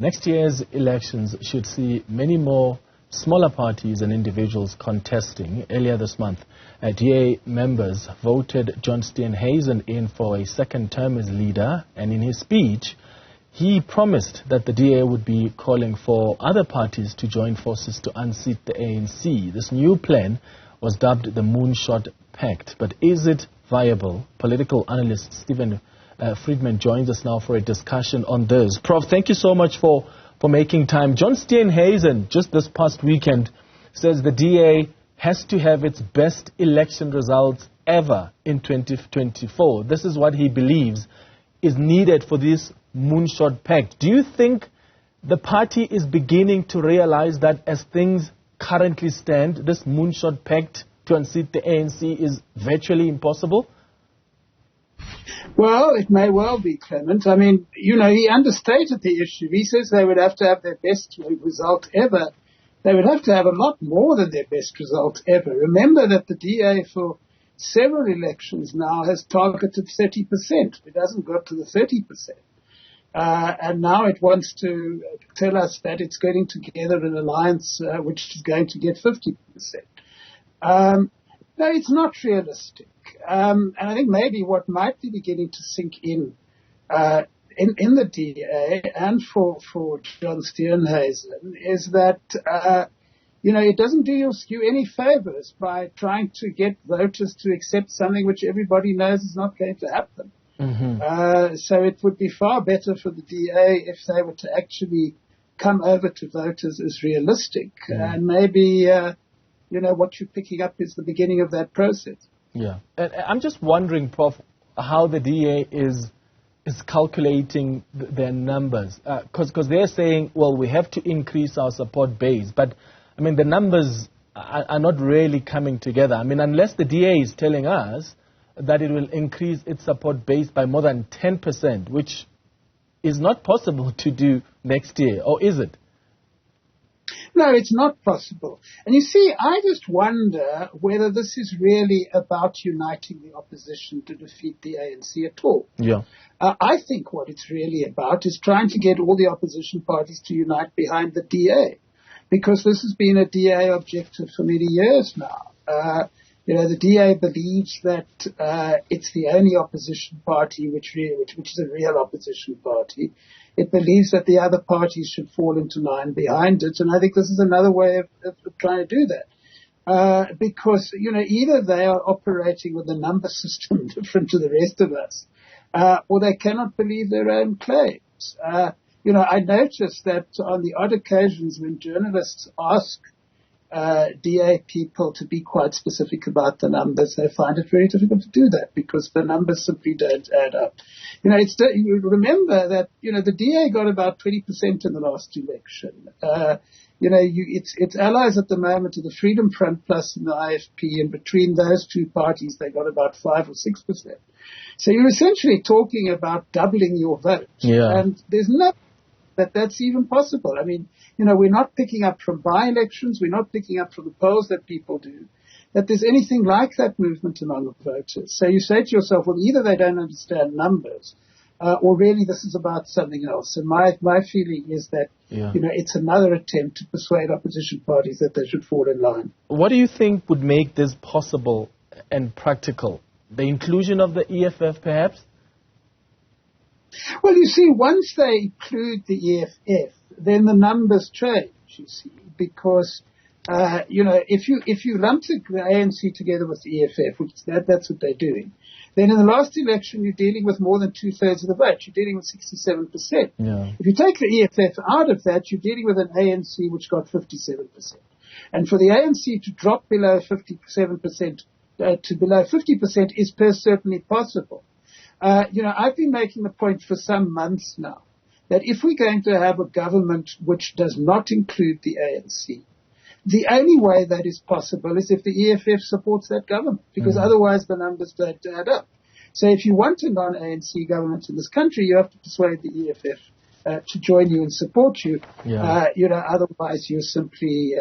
Next year's elections should see many more smaller parties and individuals contesting. Earlier this month, DA members voted John Steenhuisen in for a second term as leader, and in his speech, he promised that the DA would be calling for other parties to join forces to unseat the ANC. This new plan was dubbed the Moonshot Pact, but is it viable? Political analyst Steven Friedman joins us now for a discussion on this. Prof, thank you so much for making time. John Steenhuisen, just this past weekend, says the DA has to have its best election results ever in 2024. This is what he believes is needed for this Moonshot Pact. Do you think the party is beginning to realize that as things currently stand, this Moonshot Pact to unseat the ANC is virtually impossible? Well, it may well be, Clement. I mean, he understated the issue. He says they would have to have their best result ever. They would have to have a lot more than their best result ever. Remember that the DA for several elections now has targeted 30%. It hasn't got to the 30%. And now it wants to tell us that it's getting together an alliance which is going to get 50%. No, it's not realistic. And I think maybe what might be beginning to sink in the DA and for John Steenhuisen is that, it doesn't do you any favors by trying to get voters to accept something which everybody knows is not going to happen. Mm-hmm. So it would be far better for the DA if they were to actually come over to voters as realistic. Mm. And maybe, what you're picking up is the beginning of that process. Yeah. And I'm just wondering, Prof, how the DA is calculating their numbers. Because they're saying, well, we have to increase our support base. But, I mean, the numbers are not really coming together. I mean, unless the DA is telling us that it will increase its support base by more than 10%, which is not possible to do next year, or is it? No, it's not possible. And you see, I just wonder whether this is really about uniting the opposition to defeat the ANC at all. Yeah. I think what it's really about is trying to get all the opposition parties to unite behind the DA, because this has been a DA objective for many years now. The DA believes that it's the only opposition party which is a real opposition party. It believes that the other parties should fall into line behind it, and I think this is another way of trying to do that. Because, either they are operating with a number system different to the rest of us, or they cannot believe their own claims. I noticed that on the odd occasions when journalists ask DA people to be quite specific about the numbers, they find it very difficult to do that because the numbers simply don't add up. You remember that, the DA got about 20% in the last election. Its allies at the moment are the Freedom Front Plus and the IFP, and between those two parties, they got about 5 or 6%. So you're essentially talking about doubling your vote. Yeah. And there's no that's even possible. I mean, we're not picking up from by-elections. We're not picking up from the polls that people do, that there's anything like that movement among the voters. So you say to yourself, well, either they don't understand numbers, or really this is about something else. And my feeling is that, it's another attempt to persuade opposition parties that they should fall in line. What do you think would make this possible and practical? The inclusion of the EFF, perhaps? Well, you see, once they include the EFF, then the numbers change, you see, because, if you lump the ANC together with the EFF, which that's what they're doing, then in the last election you're dealing with more than 2/3 of the vote. You're dealing with 67%. Yeah. If you take the EFF out of that, you're dealing with an ANC which got 57%. And for the ANC to drop below 57% to below 50% is certainly possible. I've been making the point for some months now that if we're going to have a government which does not include the ANC, the only way that is possible is if the EFF supports that government, because otherwise the numbers don't add up. So if you want a non-ANC government in this country, you have to persuade the EFF to join you and support you. Yeah. Otherwise you're simply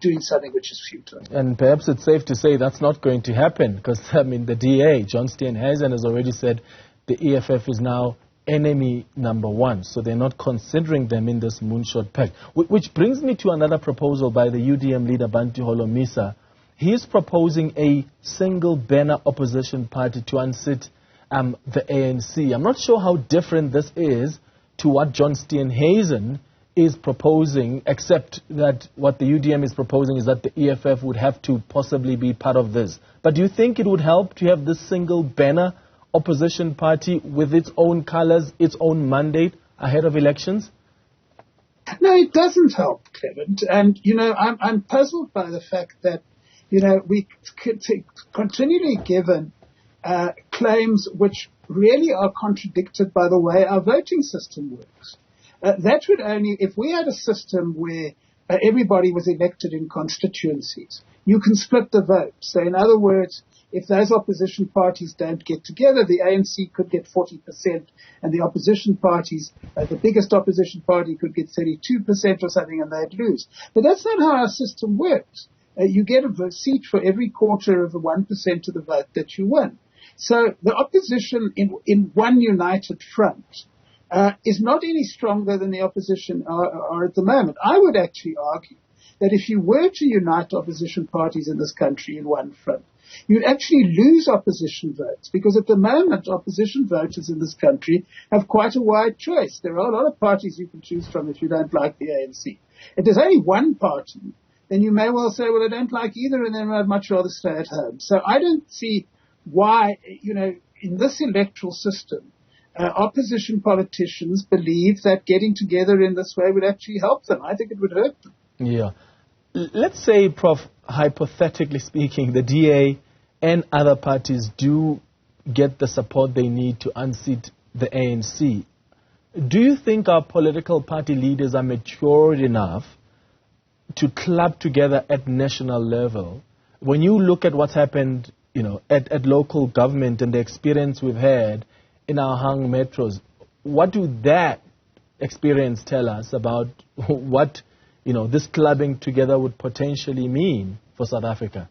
doing something which is futile. And perhaps it's safe to say that's not going to happen because, the DA, John Steenhuisen, has already said the EFF is now enemy number one, so they're not considering them in this Moonshot Pact. Which brings me to another proposal by the UDM leader, Bantu Holomisa. He is proposing a single banner opposition party to unseat the ANC. I'm not sure how different this is to what John Steenhuisen is proposing, except that what the UDM is proposing is that the EFF would have to possibly be part of this. But do you think it would help to have this single banner opposition party with its own colors, its own mandate ahead of elections? No, it doesn't help, Clement. And, I'm puzzled by the fact that, we continually given claims which really are contradicted by the way our voting system works. That would only, if we had a system where everybody was elected in constituencies, you can split the vote. So in other words, if those opposition parties don't get together, the ANC could get 40% and the opposition parties, the biggest opposition party could get 32% or something and they'd lose. But that's not how our system works. You get a seat for every quarter of the 1% of the vote that you win. So the opposition in one united front is not any stronger than the opposition are at the moment. I would actually argue that if you were to unite opposition parties in this country in one front, you'd actually lose opposition votes, because at the moment opposition voters in this country have quite a wide choice. There are a lot of parties you can choose from if you don't like the ANC. If there's only one party, then you may well say, well, I don't like either and then I'd much rather stay at home. So I don't see why, in this electoral system, opposition politicians believe that getting together in this way would actually help them. I think it would hurt them. Yeah. Let's say, Prof, hypothetically speaking, the DA and other parties do get the support they need to unseat the ANC. Do you think our political party leaders are matured enough to club together at national level? When you look at what's happened, at local government and the experience we've had in our hung metros, what do that experience tell us about what, this clubbing together would potentially mean for South Africa?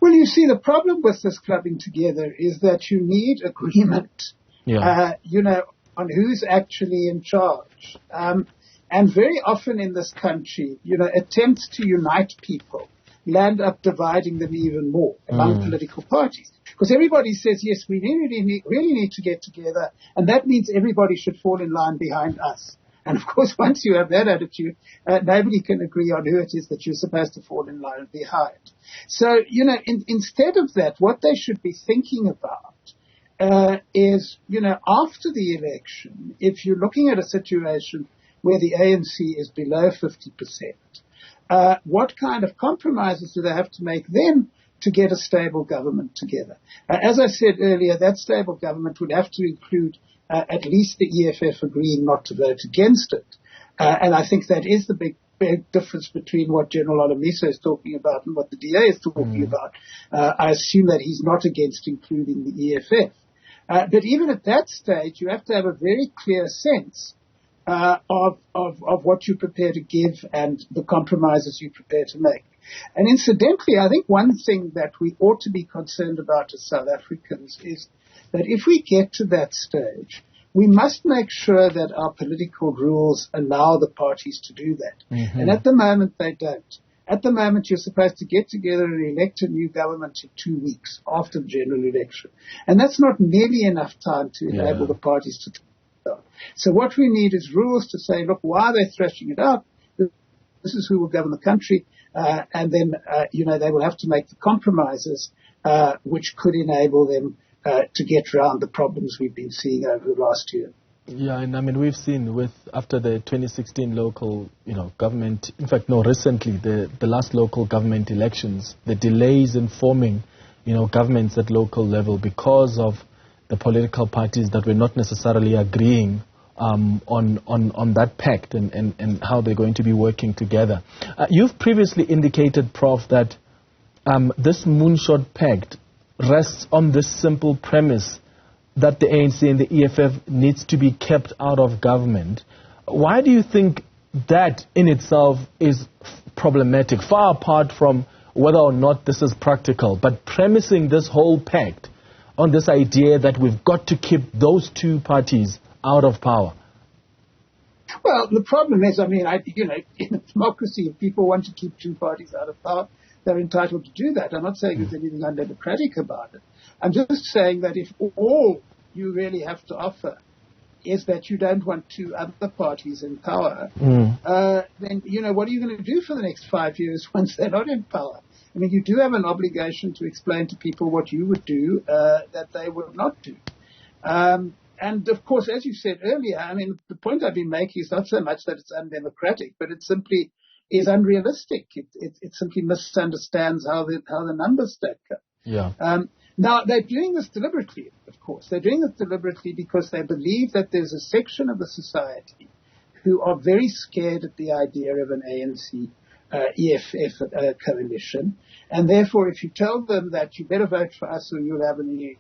Well, you see, the problem with this clubbing together is that you need agreement, on who's actually in charge. And very often in this country, attempts to unite people land up dividing them even more among political parties. Because everybody says, yes, we really need to get together, and that means everybody should fall in line behind us. And of course, once you have that attitude, nobody can agree on who it is that you're supposed to fall in line behind. So, instead of that, what they should be thinking about is, after the election, if you're looking at a situation where the ANC is below 50%, what kind of compromises do they have to make then to get a stable government together? As I said earlier, that stable government would have to include at least the EFF agreeing not to vote against it. And I think that is the big difference between what General Holomisa is talking about and what the DA is talking about. I assume that he's not against including the EFF. But even at that stage, you have to have a very clear sense of what you prepare to give and the compromises you prepare to make. And incidentally, I think one thing that we ought to be concerned about as South Africans is that if we get to that stage, we must make sure that our political rules allow the parties to do that. Mm-hmm. And at the moment, they don't. At the moment, you're supposed to get together and elect a new government in 2 weeks after the general election. And that's not nearly enough time to enable the parties to So what we need is rules to say, look, why are they thrashing it out? This is who will govern the country. And then, they will have to make the compromises which could enable them to get around the problems we've been seeing over the last year. Yeah, and I mean, we've seen after the 2016 local, government, in fact, recently, the last local government elections, the delays in forming, governments at local level because of the political parties that were not necessarily agreeing on that pact and how they're going to be working together. You've previously indicated, Prof, that this Moonshot Pact rests on this simple premise that the ANC and the EFF needs to be kept out of government. Why do you think that in itself is problematic, far apart from whether or not this is practical, but premising this whole pact on this idea that we've got to keep those two parties out of power? Well, the problem is, I mean, in a democracy, if people want to keep two parties out of power, they're entitled to do that. I'm not saying there's anything undemocratic about it. I'm just saying that if all you really have to offer is that you don't want two other parties in power, then, what are you going to do for the next 5 years once they're not in power? I mean, you do have an obligation to explain to people what you would do that they would not do. And, of course, as you said earlier, I mean, the point I've been making is not so much that it's undemocratic, but it simply is unrealistic. It simply misunderstands how the numbers stack up. Yeah. Now, they're doing this deliberately, of course. They're doing this deliberately because they believe that there's a section of the society who are very scared at the idea of an ANC EFF coalition. And therefore, if you tell them that you better vote for us or you'll have an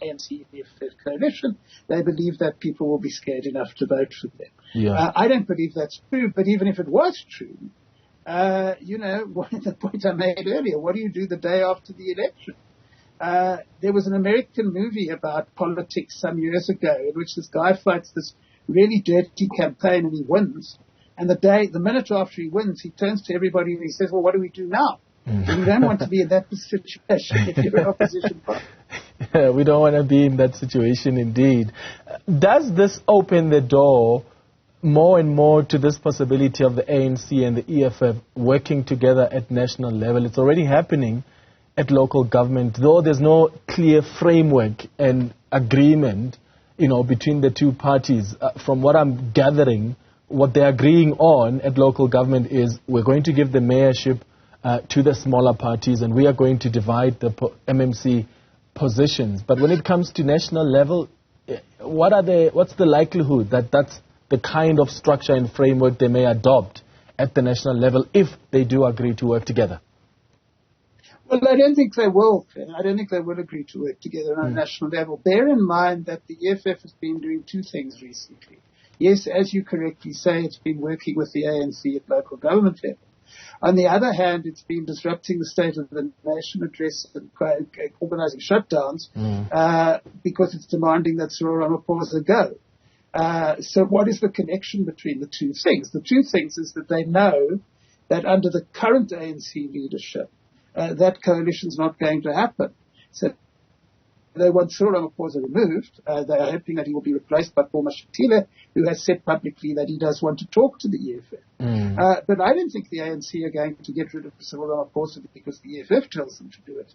ANC EFF coalition, they believe that people will be scared enough to vote for them. Yeah. I don't believe that's true, but even if it was true, the point I made earlier, what do you do the day after the election? There was an American movie about politics some years ago in which this guy fights this really dirty campaign and he wins. And the minute after he wins, he turns to everybody and he says, well, what do we do now? And you don't want to be in that situation if you're an opposition party. Yeah, we don't want to be in that situation indeed. Does this open the door more and more to this possibility of the ANC and the EFF working together at national level? It's already happening at local government, though there's no clear framework and agreement, between the two parties. From what I'm gathering, what they're agreeing on at local government is we're going to give the mayorship to the smaller parties and we are going to divide the MMC positions. But when it comes to national level, what's the likelihood that that's the kind of structure and framework they may adopt at the national level if they do agree to work together? Well, I don't think they will. I don't think they will agree to work together on a national level. Bear in mind that the EFF has been doing two things recently. Yes, as you correctly say, it's been working with the ANC at local government level. On the other hand, it's been disrupting the State of the Nation address and organizing shutdowns because it's demanding that Cyril Ramaphosa go. So what is the connection between the two things? The two things is that they know that under the current ANC leadership, that coalition's not going to happen. So they want Cyril Ramaphosa removed. They are hoping that he will be replaced by Paul Mashatile, who has said publicly that he does want to talk to the EFF. But I don't think the ANC are going to get rid of Cyril Ramaphosa because the EFF tells them to do it.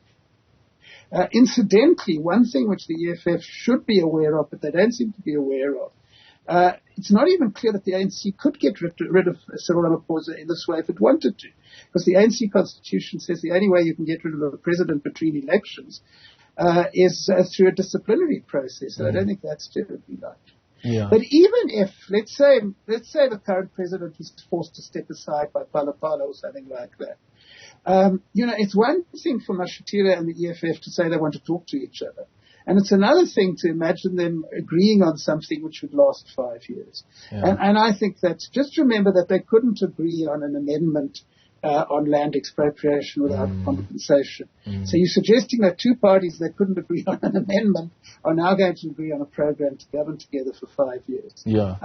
Incidentally, one thing which the EFF should be aware of, but they don't seem to be aware of, it's not even clear that the ANC could get rid of Cyril Ramaphosa in this way if it wanted to. Because the ANC constitution says the only way you can get rid of a president between elections is through a disciplinary process. And I don't think that's terribly likely. Yeah. But even if, let's say the current president was forced to step aside by Palapala or something like that, it's one thing for Mashatile and the EFF to say they want to talk to each other. And it's another thing to imagine them agreeing on something which would last 5 years. Yeah. And I think that, just remember that they couldn't agree on an amendment on land expropriation without compensation. So you're suggesting that two parties that couldn't agree on an amendment are now going to agree on a program to govern together for 5 years. Yeah.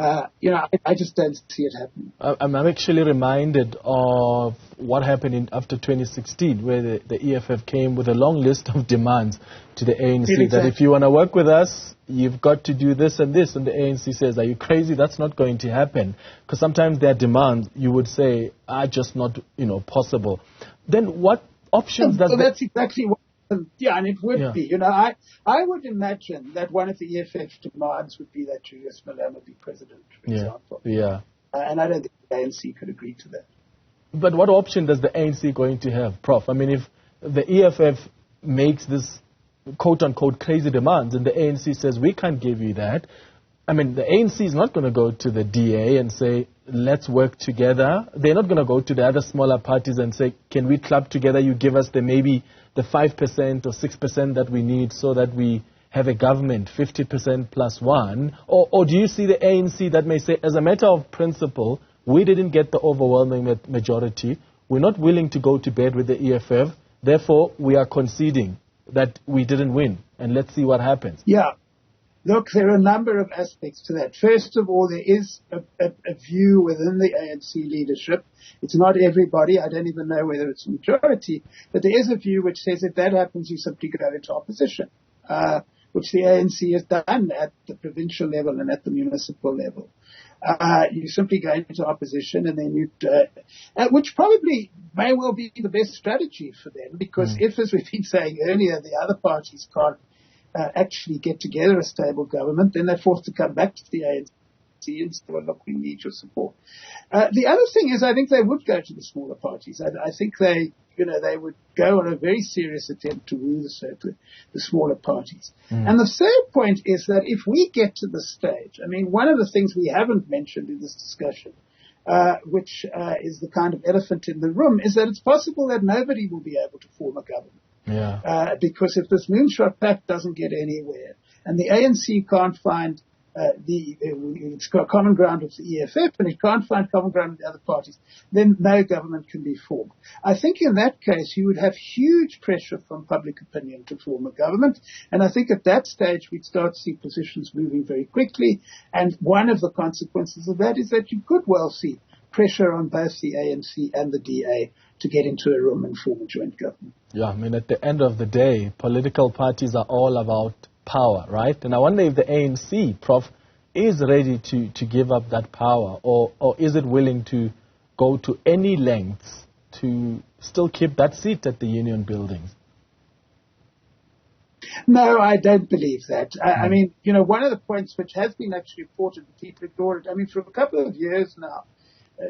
I just don't see it happening. I'm actually reminded of what happened after 2016, where the EFF came with a long list of demands to the ANC, exactly. That if you want to work with us, you've got to do this and this. And the ANC says, are you crazy? That's not going to happen. Because sometimes their demands, you would say, are just not, possible. Then what options does that's exactly what, and it would be. I would imagine that one of the EFF demands would be that Julius Malema be president, for example. Yeah. And I don't think the ANC could agree to that. But what option does the ANC going to have, Prof? I mean, if the EFF makes this quote-unquote crazy demands and the ANC says, we can't give you that, I mean, the ANC is not going to go to the DA and say, let's work together. They're not going to go to the other smaller parties and say, can we club together? You give us maybe the 5% or 6% that we need so that we have a government, 50% plus one. Or do you see the ANC that may say, as a matter of principle, we didn't get the overwhelming majority. We're not willing to go to bed with the EFF. Therefore, we are conceding. that we didn't win, and let's see what happens? Yeah. Look, there are a number of aspects to that. First of all, there is a view within the ANC leadership. It's not everybody. I don't even know whether it's a majority. But there is a view which says if that happens, you simply go into opposition, which the ANC has done at the provincial level and at the municipal level. You simply go into opposition, and then which probably may well be the best strategy for them, because if, as we've been saying earlier, the other parties can't actually get together a stable government, then they're forced to come back to the ANC and say, well, look, we need your support. The other thing is I think they would go to the smaller parties. I think they would go on a very serious attempt to woo the smaller parties. And the third point is that if we get to the stage, I mean, one of the things we haven't mentioned in this discussion, which is the kind of elephant in the room, is that it's possible that nobody will be able to form a government. Yeah. Because if this Moonshot Pact doesn't get anywhere, and the ANC can't find it's got common ground with the EFF, and it can't find common ground with the other parties, then no government can be formed. I think in that case, you would have huge pressure from public opinion to form a government, and I think at that stage, we'd start to see positions moving very quickly, and one of the consequences of that is that you could well see pressure on both the ANC and the DA to get into a room and form a joint government. Yeah, I mean, at the end of the day, political parties are all about power, right? And I wonder if the ANC, Prof, is ready to give up that power, or is it willing to go to any lengths to still keep that seat at the union buildings? No, I don't believe that. I mean, one of the points which has been actually reported, people ignore it. I mean, for a couple of years now,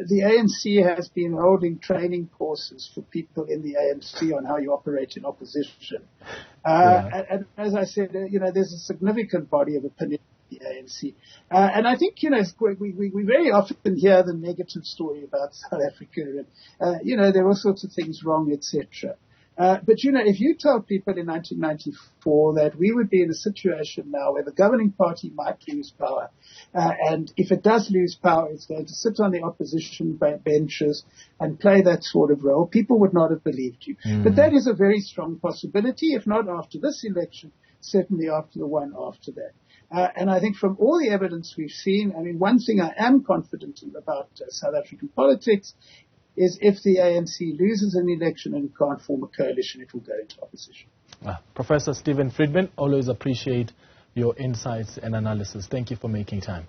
the ANC has been holding training courses for people in the ANC on how you operate in opposition. And as I said, there's a significant body of opinion in the ANC. And I think, we very often hear the negative story about South Africa and, there are all sorts of things wrong, etc. But, if you told people in 1994 that we would be in a situation now where the governing party might lose power, and if it does lose power, it's going to sit on the opposition benches and play that sort of role, people would not have believed you. But that is a very strong possibility, if not after this election, certainly after the one after that. And I think from all the evidence we've seen, I mean, one thing I am confident about South African politics is if the ANC loses an election and can't form a coalition, it will go into opposition. Professor Steven Friedman, always appreciate your insights and analysis. Thank you for making time.